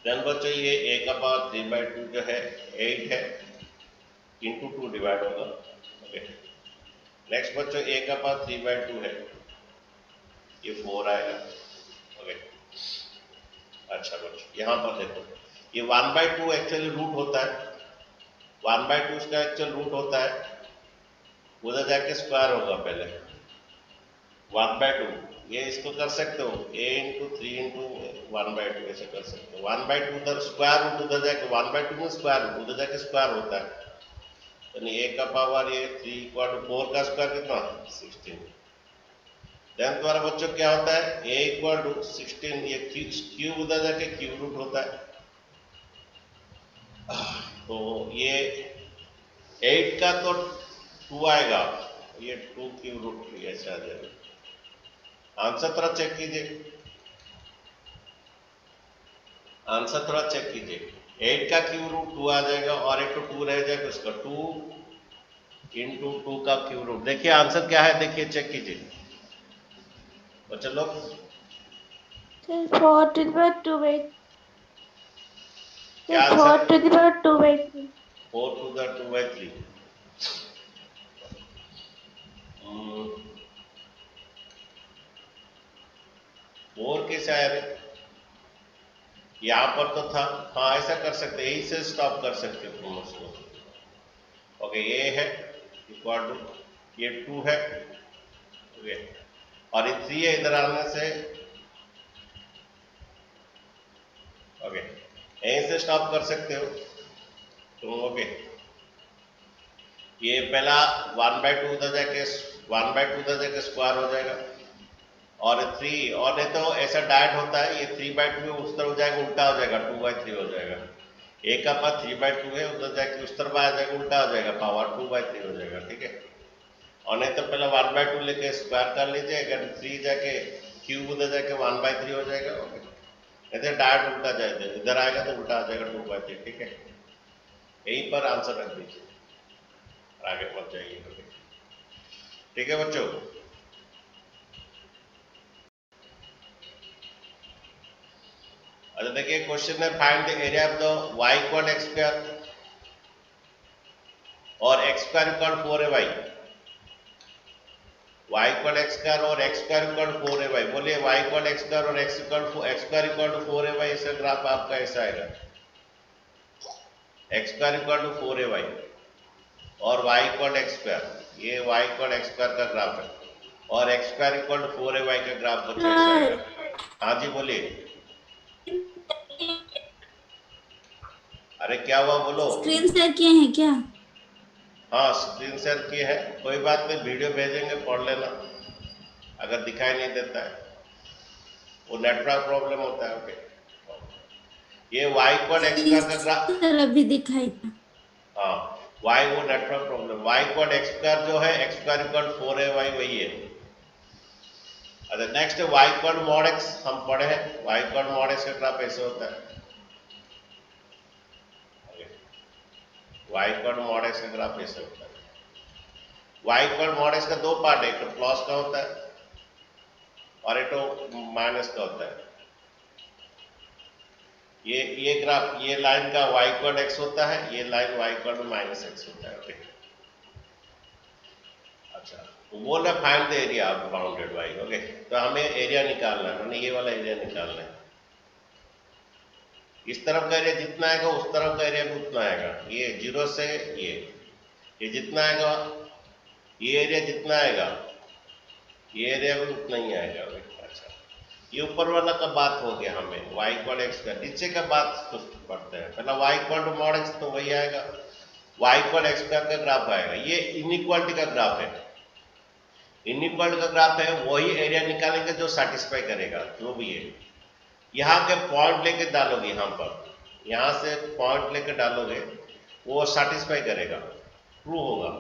देन बच्चों ये a का पावर 3/2 जो है 8 है, इंटू 2 डिवाइड होगा। ओके, नेक्स्ट बच्चों a का पावर 3/2 है, ये 4 आएगा। ओके, अच्छा बच्चों यहाँ पर देखो, ये 1/2 एक्चुअली रूट होता है, 1/2 इसका एक्चुअल रूट होता है, उधर जाके स्क्वायर होगा पहले 1/2। ये इसको कर सकते हो a × 3 × 1/2 ऐसे कर सकते हो। 1/2 उधर स्क्वायर रूट, उधर जाके 1/2 में स्क्वायर रूट, उधर जाके स्क्वायर होता है, यानी a का पावर ये 3 = 4 का स्क्वायर कितना 16। देन तुम्हारा बच्चों क्या होता है, a = 16, ये क्यूब उधर जाके क्यूब रूट होता है, तो ये 8 का तो 2 आएगा, ये 2 क्यूब रूट ऐसे आ जाएगा। आंसर थोड़ा चेक कीजिए, आंसर थोड़ा चेक कीजिए। 8 का क्यूब रूट 2 आ जाएगा और एक तो 2 रह जाएगा, उसका 2 × 2 का क्यूब रूट। देखिए आंसर क्या है, देखिए चेक कीजिए बच्चों लोग। 4 to the power 2/3। क्या 4 answer to the power 2/3। 4 to the 2/3। 4 कैसे आया रे? यहाँ पर तो था, हाँ ऐसा कर सकते, यही से स्टॉप कर सकते हो तुम उसको। ओके, ये है इक्वल टू, ये 2 है, ओके, और ये 3 है, इधर आने से ओके यहीं से स्टॉप कर सकते हो तुम। ओके, ये पहला 1/2 उधर जाके स्क्वायर हो जाएगा, और 3, और नहीं तो ऐसा डायरेक्ट होता है, ये 3/2 उस तरफ जाएगा, उल्टा हो जाएगा, 2/3 हो जाएगा। a का पावर 3/2 है, उधर जाके उस तरफ आ जाएगा, उल्टा हो जाएगा, पावर 2/3 हो जाएगा। ठीक है, और नहीं तो पहले 1/2 लेके स्क्वायर कर लीजिए, अगर 3 जाके क्यूब उधर जाके 1/3 हो जाएगा। ओके, नहीं तो डायरेक्ट उल्टा जाएगा, इधर आएगा तो उल्टा आ जाएगा 2/3। ठीक है, यहीं पर आंसर रख दीजिए, आगे पहुंच जाइए। ठीक है बच्चों, अच्छा देखिए क्वेश्चन है, find the area of the y = x² और x² = 4ay। y = x² और x² = 4ay। बोलिए y = x² और x² = 4ay, ऐसा ग्राफ आपका ऐसा आएगा, x² = 4ay और y = x², ये y = x² का ग्राफ है, और x² = 4ay का ग्राफ बच्चों ऐसा आएगा। हाँ जी बोलिए, अरे क्या हुआ बोलो। स्क्रीन शेयर किए हैं क्या? हाँ स्क्रीन शेयर की है, कोई बात नहीं, वीडियो भेजेंगे पढ़ लेना अगर दिखाई नहीं देता है, वो नेटवर्क प्रॉब्लम होता है। ओके, ये y इक्वल एक्स स्क्वायर का ग्राफ, सर अभी दिखाई था। हाँ y वो network problem, y equal x square जो है एक्स स्क्वायर इक्वल 4ay वही है। अच्छा next y equal mod x हम पढ़े हैं, y इक्वल मॉड x का ग्राफ ऐसे होता है, y इक्वल मॉड x का ग्राफ ऐसे होता है। y इक्वल मॉड x का दो पार्ट है, एक तो प्लस का होता है और एक तो माइनस का होता है। ये ग्राफ, ये लाइन का y इक्वल x होता है, ये line y equal minus x होता है। ओके, अच्छा तो बोल रहा find the area of bounded y। Okay, तो हमें एरिया निकालना है, मैंने ये वाला एरिया निकालना है। इस तरफ का एरिया जितना आएगा उस तरफ का एरिया भी उतना आएगा, ये 0 से ये जितना आएगा, ये एरिया जितना आएगा ये एरिया भी उतना ही आएगा। अच्छा, ये ऊपर वाला का बात हो गया, हमें y इक्वल एक्स का, नीचे का बात कुछ पढ़ते हैं। पहला y equal to mod x तो वही आएगा, y इक्वल एक्स स्क्वायर का ग्राफ आएगा। ये इनइक्वालिटी का ग्राफ है, इनइक्वालिटी का ग्राफ है, वही एरिया निकालेंगे जो सेटिस्फाई करेगा जो भी है। यहाँ के पॉइंट लेके डालोगे, यहाँ पर यहाँ से पॉइंट लेके डालोगे वो सेटिस्फाई करेगा, ट्रू होगा।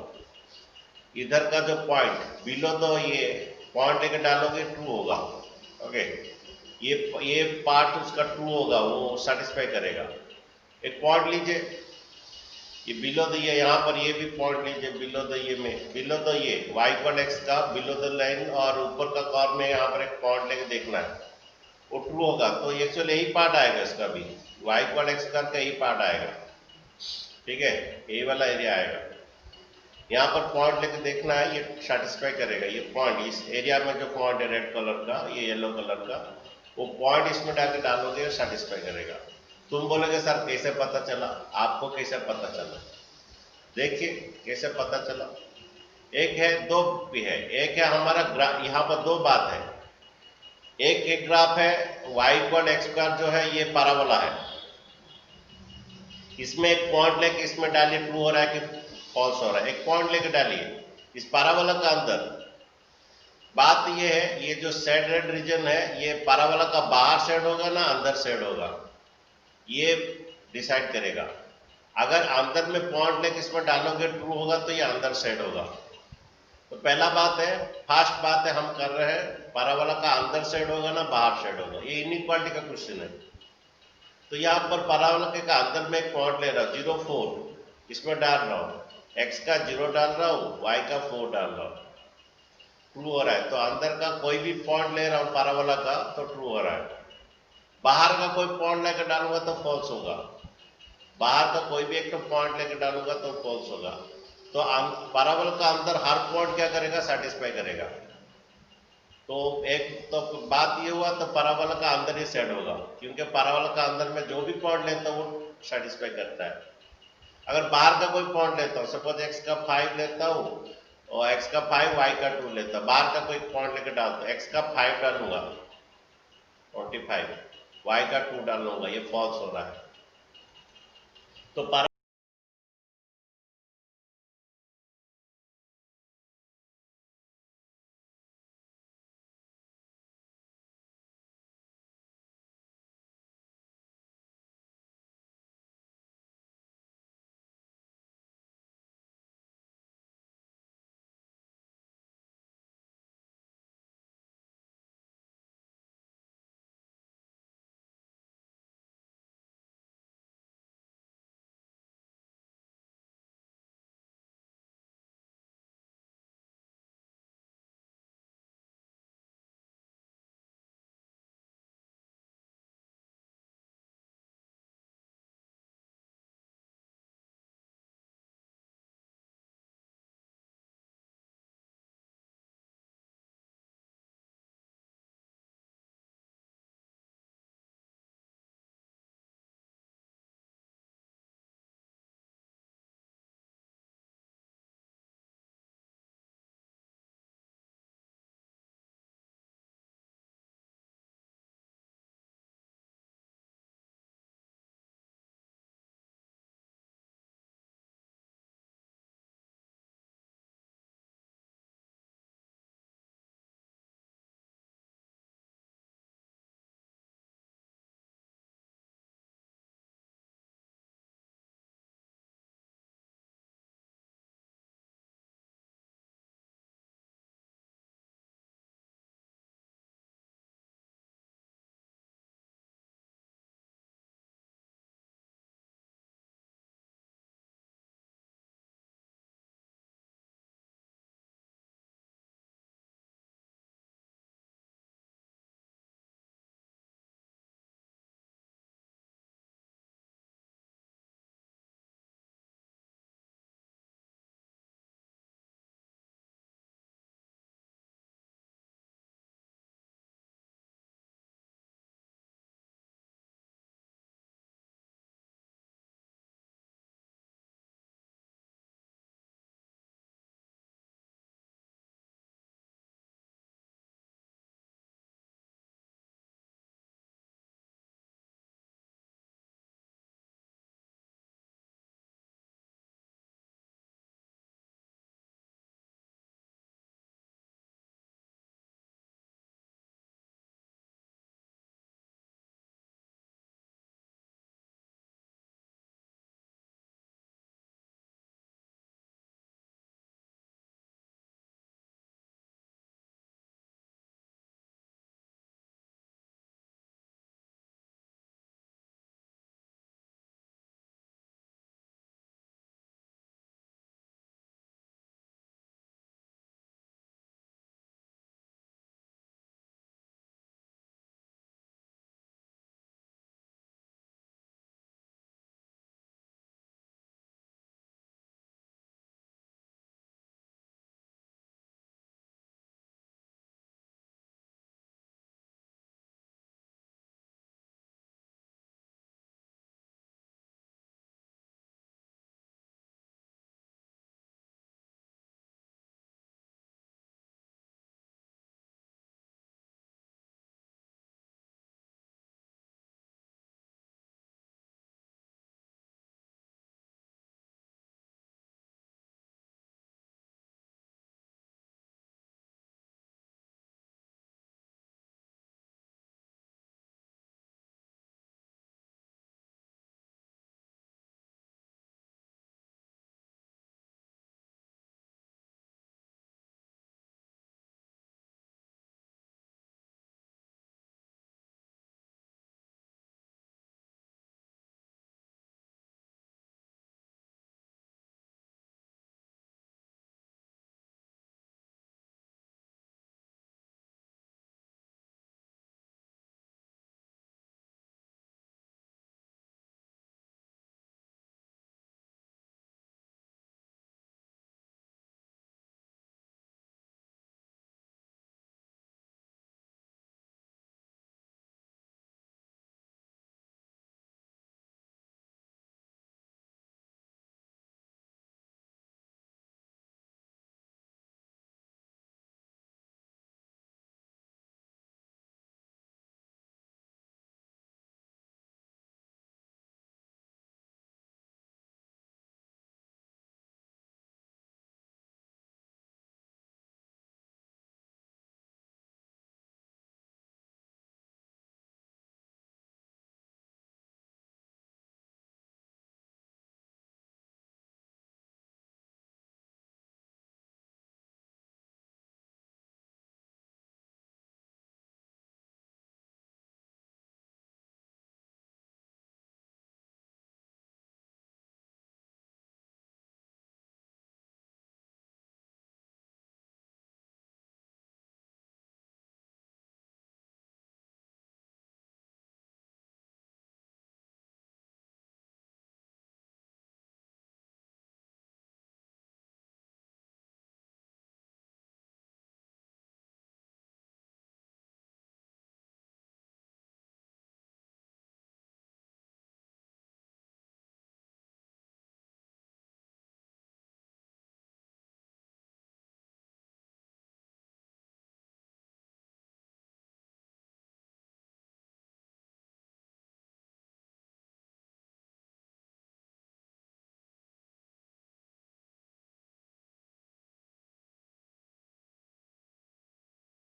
इधर का जो पॉइंट बिलो तो ये पॉइंट लेके डालोगे ट्रू होगा। ओके, ये पार्ट उसका ट्रू होगा, वो सेटिस्फाई करेगा। एक पॉइंट लीजिए, ये बिलो द ये, यहाँ पर ये भी पॉइंट लीजिए बिलो द ये में, बिलो द ये y इक्वल एक्स का बिलो द लाइन, और ऊपर का कॉर्नर में यहाँ पर एक पॉइंट लेके देखना है, वो ट्रू होगा। तो एक्चुअली यही पार्ट आएगा इसका भी, y इक्वल एक्स का यही पार्ट आएगा। ठीक है, यही वाला एरिया आएगा। यहाँ पर पॉइंट लेके देखना है, ये सेटिस्फाई करेगा। ये पॉइंट इस एरिया में जो पॉइंट है रेड कलर का, ये येलो कलर का, वो पॉइंट इसमें डाके डालोगे सेटिस्फाई करेगा। तुम बोलोगे सर कैसे पता चला, आपको कैसे पता चला, देखिए कैसे पता चला। एक है, दो भी है, एक है हमारा ग्राफ, यहाँ पर दो बात है। एक ग्राफ है y इक्वल एक्स स्क्वायर जो है ये पैराबोला है, इसमें एक पॉइंट लेके इसमें डालिए, ट्रू हो रहा है कि फॉल्स हो रहा है। एक पॉइंट लेके डालिए इस पैराबोला का अंदर। बात ये है, ये जो शेड रेड रीजन है ये पैराबोला का बाहर शेड होगा ना अंदर शेड होगा, ये डिसाइड करेगा। अगर अंदर में पॉइंट लेके इसमें डालोगे ट्रू होगा तो ये अंदर शेड होगा। तो पहला बात है, फर्स्ट बात है हम कर रहे हैं, पैराबोला का अंदर शेड होगा ना बाहर शेड होगा, ये इनइक्वालिटी का क्वेश्चन है। तो यहाँ पर पैराबोला के अंदर में एक पॉइंट ले रहा हूँ 0, 4 इसमें डाल रहा हूँ, x का 0 डाल रहा हूँ, y का 4 डाल रहा हूँ, ट्रू हो रहा है। तो अंदर का कोई भी पॉइंट ले रहा हूँ पैराबोला का तो ट्रू हो रहा है। बाहर का कोई पॉइंट लेकर डालूंगा तो फॉल्स होगा, बाहर का कोई भी एक तो पॉइंट लेकर डालूंगा तो फॉल्स होगा। तो पैराबोला का अंदर हर पॉइंट क्या करेगा, सेटिस्फाई करेगा। तो एक तो बात ये हुआ, तो पैराबोला का अंदर ही सेट होगा, क्योंकि पैराबोला का अंदर में जो भी पॉइंट लेता है वो सेटिस्फाई करता है। अगर बाहर का कोई पॉइंट लेता हूँ, सपोज x का 5 लेता हूँ और x का 5 y का 2 लेता, बाहर का कोई पॉइंट लेकर डालता, x का 5 डालूंगा 45, y का 2 डालूंगा, ये फॉल्स हो रहा है। तो